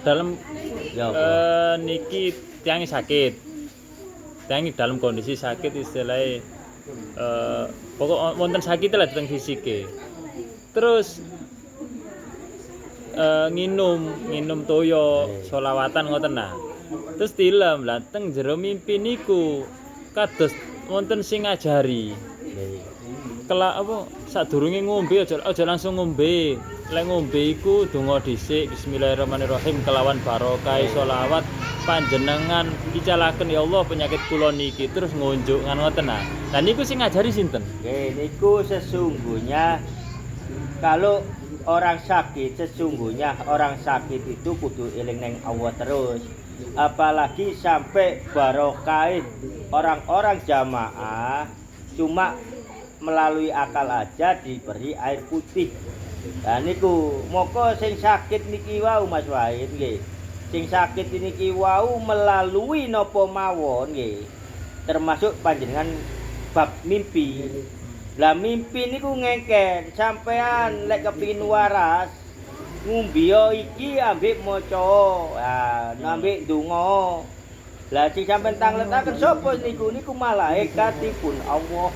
dalam Ya apa? niki tiangi sakit. Tiangi dalam kondisi sakit istilahnya pokok wonten sakit lah tentang fisike. Terus nginum toyo solawatan ngoten nah. Terus tilem lah teng jero mimpi niku kados wonten sing ngajari. Kelak apa sadurunge ngombe aja langsung ngombe. Lek ngombe iku donga dhisik bismillahirrahmanirrahim kelawan barokah sholawat panjenengan dicalaken ya Allah penyakit kula niki terus ngunjuk ngoten nah. Lah niku sing ngajari sinten? Nggih, niku sesungguhnya kalau orang sakit itu kudu eling neng Allah terus. Apalagi sampai barokah orang-orang jamaah cuma melalui akal aja diberi air putih. Nah niku moko sing sakit niki wau Mas Wahid nggih. Sing sakit niki wau melalui napa mawon nggih. Termasuk panjenengan bab mimpi. Lah mimpi niku ngengken sampean lek kepingin waras ngumbio iki ambek maca. Nah, ambek donga. Lah sing sampean tangletaken sapa niku? Niku malaikatipun Allah.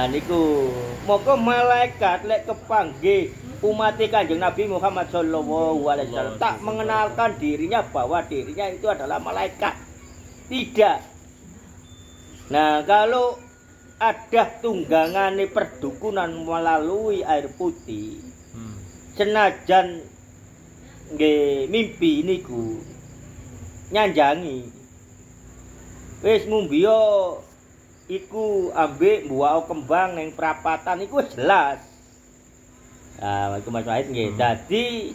Niku moko malaikat lek kepanggih umat Kanjeng Nabi Muhammad sallallahu alaihi wasallam tak mengenalkan dirinya bahwa dirinya itu adalah malaikat. Tidak. Nah, kalau ada tunggangan perdukunan melalui air putih, senajan nggih mimpi niku nyanjangi wis ngumbio iku ambek mbuwao kembang ning prapatan iku wis jelas. Iku Mas Wahid nggih. Dadi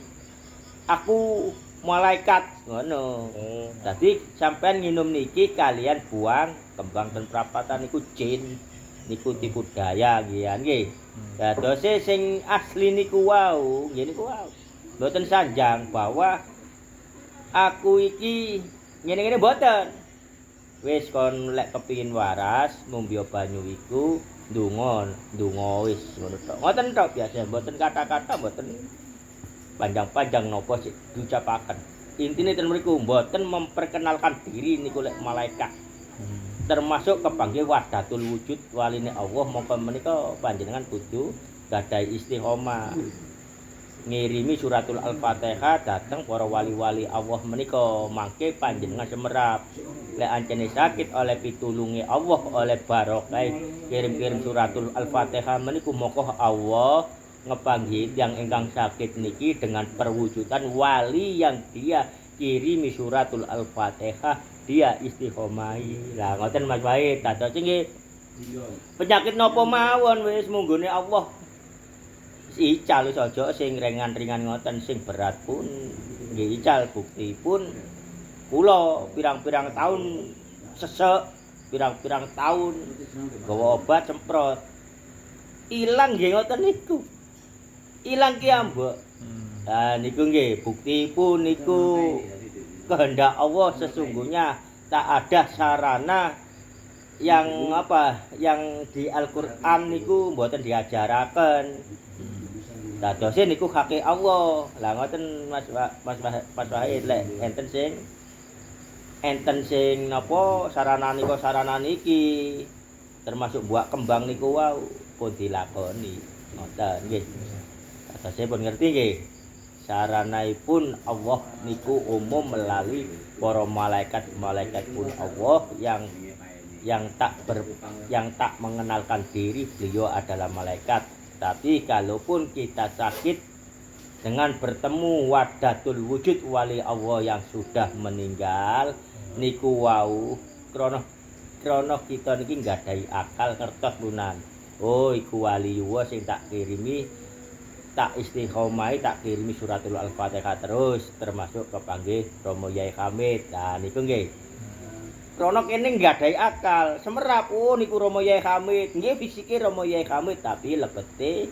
aku malaikat ngono. Dadi sampean nginum niki kalian buang kembang ten prapatan niku jin. Niku tipu daya nggih. Dadose sing asli niku wau, nggih niku wau. Mboten sanjang bahwa aku iki ngene-ngene mboten. Wis kon lek kepingin waras ngumbio banyu iku ndonga wis ngono tok. Ngoten tok biasa, mboten kata-kata mboten panjang-panjang napa sik diucapaken. Intine ten mriku mboten memperkenalkan diri niku lek malaikat. Termasuk kepanggih wahdatul wujud waline Allah mongko menika panjenengan kudu gadahi istiqomah. Ngirimi suratul Al-Fatihah dateng para wali-wali Allah menika mangke panjenengan semerap. Lek ancene sakit oleh pitulunge Allah oleh barokah kirim-kirim suratul Al-Fatihah meniku mongko Allah ngepanggih yang ingkang sakit niki dengan perwujudan wali yang dia kirimi suratul Al-Fatihah dia istiqomahi. Lah ngoten Mas Wahid, dados nggih penyakit napa mawon wis munggone Allah. Ical wis aja sing ringan-ringan ngoten, sing berat pun nggih ical bukti pun kula pirang-pirang tahun sesek, pirang-pirang tahun gawa obat semprot. Ilang nggih ngoten niku. Ilang ki ambek. Niku nggih bukti pun niku kehendak Allah sesungguhnya tak ada sarana yang di Al-Qur'an niku mboten diajaraken. Dadose niku hake Allah. Lah ngoten Mas Wahid lek enten sing napa sarana niki termasuk buak kembang niku wau pun dilakoni. Ngoten nggih. Dadose pun ngerti nggih. Saranaipun Allah niku umum melalui para malaikat pun Allah yang tak mengenalkan diri beliau adalah malaikat. Tapi kalaupun kita sakit dengan bertemu wahdatul wujud wali Allah yang sudah meninggal niku wau krana kita niki nggadahi akal kertos lunan. Oh iku wali sing tak kirimi tak istiqomai tak kirimi suratul Al-Fatihah terus termasuk kepanggih Romo Yai Hamid. Nah niku nggih. Krana kene nggadahi akal, semerap niku Romo Yai Hamid. Nggih fisike Romo Yai Hamid tapi lebete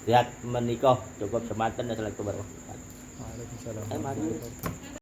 zat menika cukup semanten. Assalamualaikum warahmatullahi wabarakatuh. Waalaikumsalam.